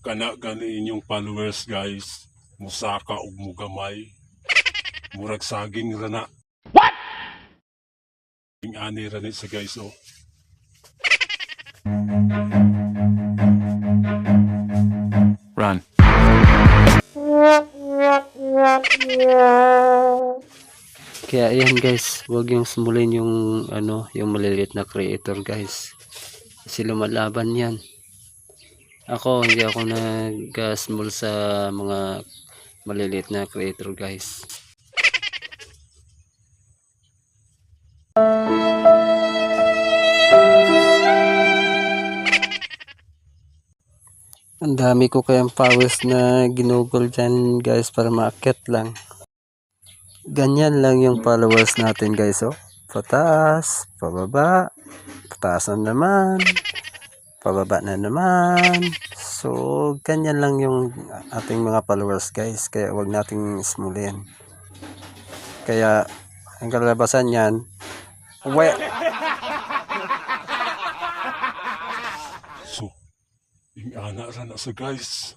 Kana gani inyong followers guys, musaka ug mugamay, murag saging rana. What? Ing ani rani sa guys oh. Run. Kaya ayan guys, huwag yung smulin yung yung maliliit na creator guys. Kasi lumalaban yan. Hindi ako nag-small sa mga maliliit na creator guys. Ang dami ko kayang pawis na ginugol dyan guys para maakyat lang. Ganyan lang yung followers natin guys oh. Pataas, pababa, pataas na naman, pababa na naman. So ganyan lang yung ating mga followers guys. Kaya wag nating smulin. Kaya ang kalabasan yan, So, ing ana rana sa guys.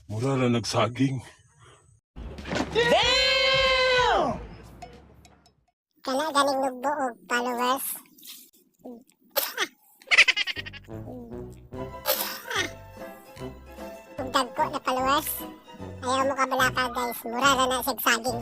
Mura na nagsaging. Kana galing nugbo og followers. Ug dagko na followers. Ayaw mo kabalaka guys, mura na na sig saging.